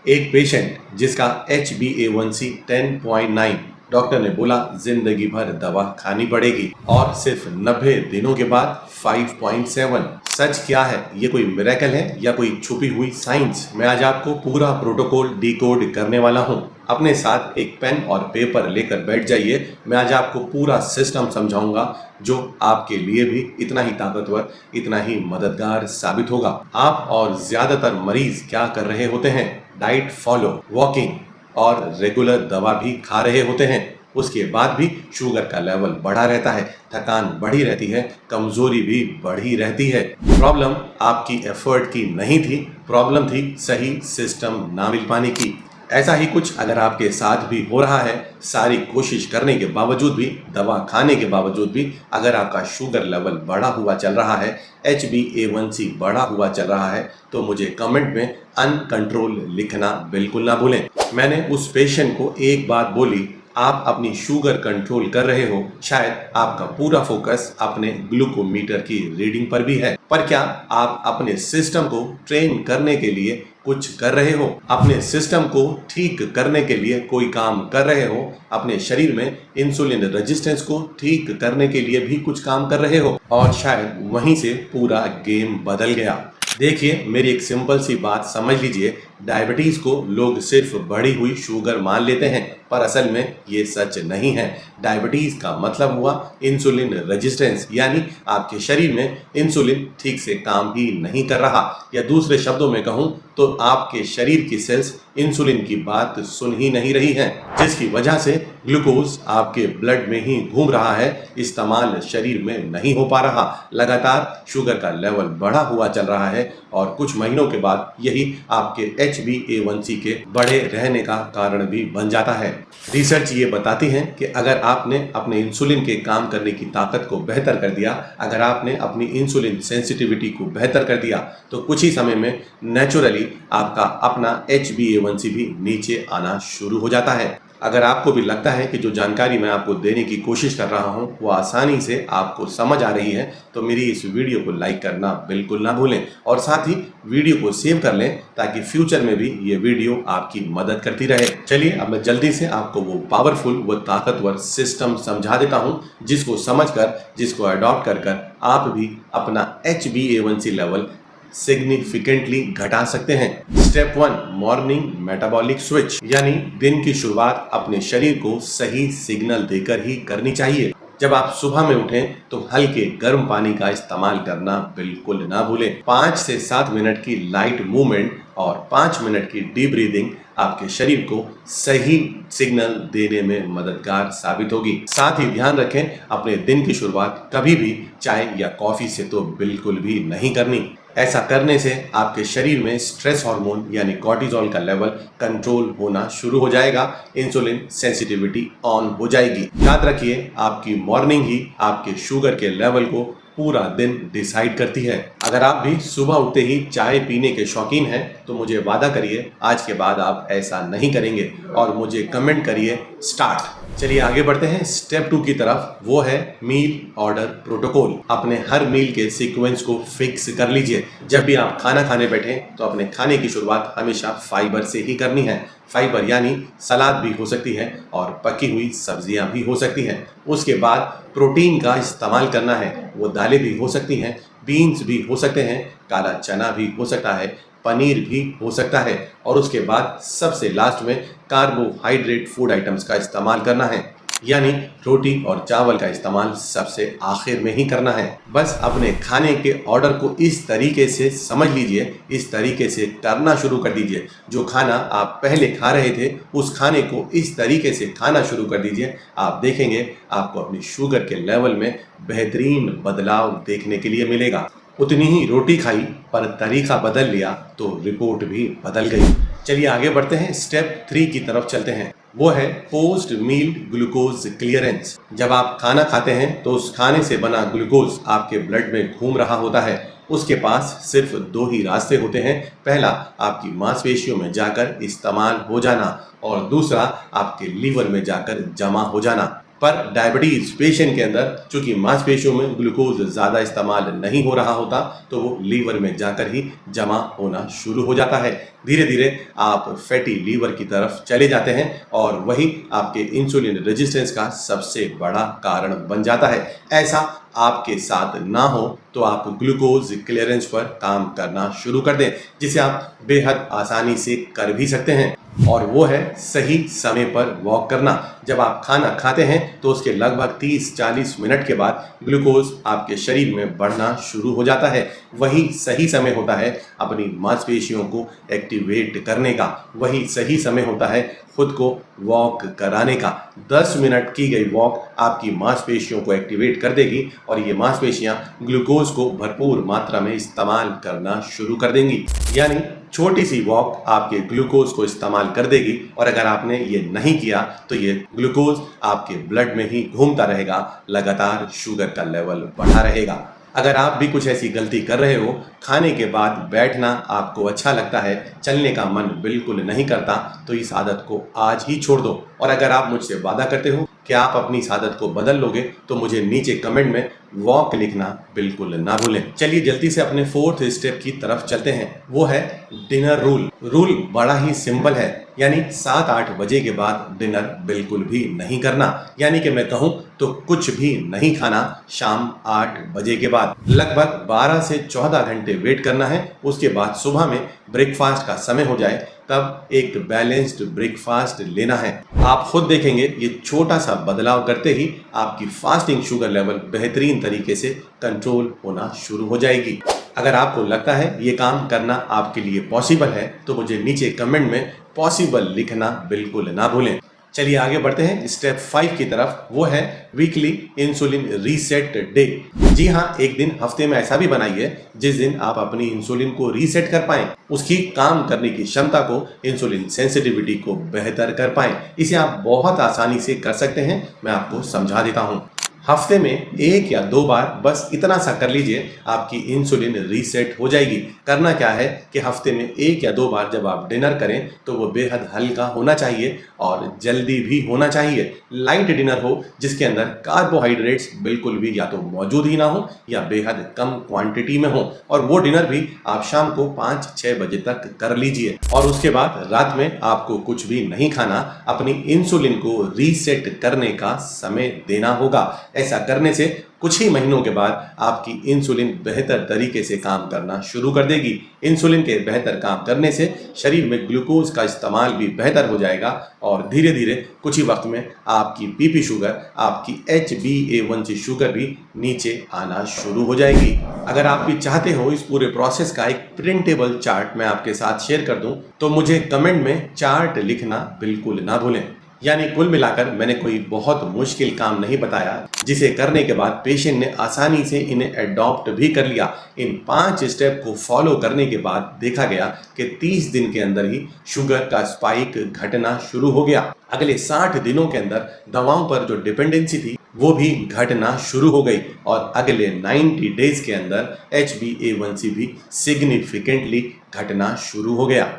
एक पेशेंट जिसका HbA1c 10.9, doctor ने बोला जिंदगी भर दवा खानी पड़ेगी और सिर्फ 90 दिनों के बाद 5.7। सच क्या है? ये कोई मिरेकल है या कोई छुपी हुई साइंस? मैं आज आपको पूरा प्रोटोकॉल डिकोड करने वाला हूँ। अपने साथ एक पेन और पेपर लेकर बैठ जाइए। मैं आज आपको पूरा सिस्टम समझाऊंगा जो आपके लिए भी इतना ही ताकतवर, इतना ही मददगार साबित होगा। आप और ज्यादातर मरीज क्या कर रहे होते हैं? डाइट फॉलो, वॉकिंग और रेगुलर दवा भी खा रहे होते हैं। उसके बाद भी शुगर का लेवल बढ़ा रहता है, थकान बढ़ी रहती है, कमजोरी भी बढ़ी रहती है। प्रॉब्लम आपकी एफर्ट की नहीं थी, प्रॉब्लम थी सही सिस्टम ना मिल पाने की। ऐसा ही कुछ अगर आपके साथ भी हो रहा है, सारी कोशिश करने के बावजूद भी, दवा खाने के बावजूद भी अगर आपका शुगर लेवल बढ़ा हुआ चल रहा है, HbA1c बढ़ा हुआ चल रहा है, तो मुझे कमेंट में अनकंट्रोल लिखना बिल्कुल ना भूलें। मैंने उस पेशेंट को एक बात बोली, आप अपनी शुगर कंट्रोल कर रहे हो, शायद आपका पूरा फोकस अपने ग्लूकोमीटर की रीडिंग पर भी है, पर क्या आप अपने सिस्टम को ट्रेन करने के लिए कुछ कर रहे हो? अपने सिस्टम को ठीक करने के लिए कोई काम कर रहे हो? अपने शरीर में इंसुलिन रेजिस्टेंस को ठीक करने के लिए भी कुछ काम कर रहे हो? और शायद वहीं से पूरा गेम बदल गया। देखिए, मेरी एक सिंपल सी बात समझ लीजिए। डायबिटीज को लोग सिर्फ बढ़ी हुई शुगर मान लेते हैं, पर असल में ये सच नहीं है। डायबिटीज का मतलब हुआ इंसुलिन रेजिस्टेंस, यानी आपके शरीर में इंसुलिन ठीक से काम ही नहीं कर रहा, या दूसरे शब्दों में कहूं तो आपके शरीर की सेल्स इंसुलिन की बात सुन ही नहीं रही हैं, जिसकी वजह से ग्लूकोज आपके ब्लड में ही घूम रहा है, इस्तेमाल शरीर में नहीं हो पा रहा। लगातार शुगर का लेवल बढ़ा हुआ चल रहा है और कुछ महीनों के बाद यही आपके HbA1c के बढ़े रहने का कारण भी बन जाता है। रिसर्च ये बताती है कि अगर आपने अपने इंसुलिन के काम करने की ताकत को बेहतर कर दिया, अगर आपने अपनी इंसुलिन सेंसिटिविटी को बेहतर कर दिया, तो कुछ ही समय में नेचुरली आपका अपना HbA1c भी नीचे आना शुरू हो जाता है। अगर आपको भी लगता है कि जो जानकारी मैं आपको देने की कोशिश कर रहा हूं वो आसानी से आपको समझ आ रही है, तो मेरी इस वीडियो को लाइक करना बिल्कुल ना भूलें और साथ ही वीडियो को सेव कर लें ताकि फ्यूचर में भी ये वीडियो आपकी मदद करती रहे। चलिए, अब मैं जल्दी से आपको वो पावरफुल, वो ताकतवर सिस्टम समझा देता हूं, जिसको समझकर, जिसको अडॉप्ट कर आप भी अपना HbA1c लेवल सिग्निफिकेंटली घटा सकते हैं। स्टेप 1, मॉर्निंग मेटाबॉलिक स्विच, यानी दिन की शुरुआत अपने शरीर को सही सिग्नल देकर ही करनी चाहिए। जब आप सुबह में उठें तो हल्के गर्म पानी का इस्तेमाल करना बिल्कुल ना भूलें। 5 से 7 मिनट की लाइट मूवमेंट और 5 मिनट की डीप ब्रीदिंग आपके शरीर को सही सिग्नल देने में मददगार साबित होगी। साथ ही ध्यान रखें, अपने दिन की शुरुआत कभी भी चाय या कॉफी से तो बिल्कुल भी नहीं करनी। ऐसा करने से आपके शरीर में स्ट्रेस हार्मोन यानी कॉर्टिसोल का लेवल कंट्रोल होना शुरू हो जाएगा, इंसुलिन सेंसिटिविटी ऑन हो जाएगी। याद रखिए, आपकी मॉर्निंग ही आपके शुगर के लेवल को पूरा दिन डिसाइड करती है। अगर आप भी सुबह उठते ही चाय पीने के शौकीन हैं, तो मुझे वादा करिए आज के बाद आप ऐसा नहीं करेंगे और मुझे कमेंट करिए स्टार्ट। चलिए आगे बढ़ते हैं स्टेप 2 की तरफ, वो है मील ऑर्डर प्रोटोकॉल। अपने हर मील के सीक्वेंस को फिक्स कर लीजिए। जब भी आप खाना खाने बैठें तो अपने खाने की शुरुआत हमेशा फाइबर से ही करनी है। फाइबर यानी सलाद भी हो सकती है और पकी हुई सब्जियां भी हो सकती हैं। उसके बाद प्रोटीन का इस्तेमाल करना है। वो दालें भी हो सकती हैं, बीन्स भी हो सकते हैं, काला चना भी हो सकता है, पनीर भी हो सकता है, और उसके बाद सबसे लास्ट में कार्बोहाइड्रेट फूड आइटम्स का इस्तेमाल करना है, यानी रोटी और चावल का इस्तेमाल सबसे आखिर में ही करना है। बस अपने खाने के ऑर्डर को इस तरीके से समझ लीजिए, इस तरीके से करना शुरू कर दीजिए। जो खाना आप पहले खा रहे थे उस खाने को इस तरीके से खाना शुरू कर दीजिए। आप देखेंगे आपको अपनी शुगर के लेवल में बेहतरीन बदलाव देखने के लिए मिलेगा। उतनी ही रोटी खाई पर तरीका बदल लिया तो रिपोर्ट भी बदल गई। चलिए आगे बढ़ते हैं, स्टेप 3 की तरफ चलते हैं। वो है पोस्ट मील ग्लूकोज क्लियरेंस। जब आप खाना खाते हैं तो उस खाने से बना ग्लूकोज आपके ब्लड में घूम रहा होता है। उसके पास सिर्फ 2 ही रास्ते होते हैं। पहला, आपकी मांसपेशियों में जाकर इस्तेमाल हो जाना, और दूसरा आपके लीवर में जाकर जमा हो जाना। पर डायबिटीज पेशेंट के अंदर चूंकि मांसपेशियों में ग्लूकोज ज़्यादा इस्तेमाल नहीं हो रहा होता तो वो लीवर में जाकर ही जमा होना शुरू हो जाता है। धीरे धीरे आप फैटी लीवर की तरफ चले जाते हैं और वही आपके इंसुलिन रेजिस्टेंस का सबसे बड़ा कारण बन जाता है। ऐसा आपके साथ ना हो तो आप ग्लूकोज क्लियरेंस पर काम करना शुरू कर दें, जिसे आप बेहद आसानी से कर भी सकते हैं, और वो है सही समय पर वॉक करना। जब आप खाना खाते हैं तो उसके लगभग 30-40 मिनट के बाद ग्लूकोज आपके शरीर में बढ़ना शुरू हो जाता है। वही सही समय होता है अपनी मांसपेशियों को एक्टिवेट करने का, वही सही समय होता है खुद को वॉक कराने का। 10 मिनट की गई वॉक आपकी मांसपेशियों को एक्टिवेट कर देगी और ये मांसपेशियां ग्लूकोज को भरपूर मात्रा में इस्तेमाल करना शुरू कर देंगी। यानी छोटी सी वॉक आपके ग्लूकोज को इस्तेमाल कर देगी, और अगर आपने ये नहीं किया तो ये ग्लूकोज आपके ब्लड में ही घूमता रहेगा, लगातार शुगर का लेवल बढ़ा रहेगा। अगर आप भी कुछ ऐसी गलती कर रहे हो, खाने के बाद बैठना आपको अच्छा लगता है, चलने का मन बिल्कुल नहीं करता, तो इस आदत को आज ही छोड़ दो। और अगर आप मुझसे वादा करते हो कि आप अपनी इस आदत को बदल लोगे तो मुझे नीचे कमेंट में वॉक लिखना बिल्कुल ना भूलें। चलिए जल्दी से अपने 4th स्टेप की तरफ चलते हैं, वो है डिनर रूल। रूल बड़ा ही सिंपल है, यानी 7-8 बजे के बाद डिनर बिल्कुल भी नहीं करना। यानी कि मैं कहूँ तो कुछ भी नहीं खाना शाम 8 बजे के बाद। लगभग 12 से 14 घंटे वेट करना है, उसके बाद सुबह में ब्रेकफास्ट का समय हो जाए तब एक बैलेंस्ड ब्रेकफास्ट लेना है। आप खुद देखेंगे ये छोटा सा बदलाव करते ही आपकी फास्टिंग शुगर लेवल बेहतरीन तरीके से कंट्रोल होना शुरू हो जाएगी। अगर आपको लगता है ये काम करना आपके लिए पॉसिबल है तो मुझे नीचे कमेंट में पॉसिबल लिखना बिल्कुल ना भूलें। चलिए आगे बढ़ते हैं स्टेप 5 की तरफ, वो है वीकली इंसुलिन रीसेट डे। जी हाँ, एक दिन हफ्ते में ऐसा भी बनाइए जिस दिन आप अपनी इंसुलिन को रीसेट कर पाएं, उसकी काम करने की क्षमता को, इंसुलिन सेंसिटिविटी को बेहतर कर पाएं। इसे आप बहुत आसानी से कर सकते हैं, मैं आपको समझा देता हूँ। हफ्ते में 1 या 2 बार बस इतना सा कर लीजिए, आपकी इंसुलिन रीसेट हो जाएगी। करना क्या है कि हफ्ते में 1 या 2 बार जब आप डिनर करें तो वो बेहद हल्का होना चाहिए और जल्दी भी होना चाहिए। लाइट डिनर हो जिसके अंदर कार्बोहाइड्रेट्स बिल्कुल भी या तो मौजूद ही ना हो या बेहद कम क्वांटिटी में हो, और वो डिनर भी आप शाम को 5-6 बजे तक कर लीजिए। और उसके बाद रात में आपको कुछ भी नहीं खाना, अपनी इंसुलिन को रीसेट करने का समय देना होगा। ऐसा करने से कुछ ही महीनों के बाद आपकी इंसुलिन बेहतर तरीके से काम करना शुरू कर देगी। इंसुलिन के बेहतर काम करने से शरीर में ग्लूकोज का इस्तेमाल भी बेहतर हो जाएगा और धीरे धीरे कुछ ही वक्त में आपकी बीपी शुगर, आपकी HbA1c शुगर भी नीचे आना शुरू हो जाएगी। अगर आप भी चाहते हो इस पूरे प्रोसेस का एक प्रिंटेबल चार्ट मैं आपके साथ शेयर कर दूं तो मुझे कमेंट में चार्ट लिखना बिल्कुल ना भूलें। यानी कुल मिलाकर मैंने कोई बहुत मुश्किल काम नहीं बताया, जिसे करने के बाद पेशेंट ने आसानी से इन्हें अडॉप्ट भी कर लिया। इन 5 स्टेप को फॉलो करने के बाद देखा गया कि 30 दिन के अंदर ही शुगर का स्पाइक घटना शुरू हो गया। अगले 60 दिनों के अंदर दवाओं पर जो डिपेंडेंसी थी वो भी घटना शुरू हो गई, और अगले 90 डेज के अंदर HbA1c भी सिग्निफिकेंटली घटना शुरू हो गया।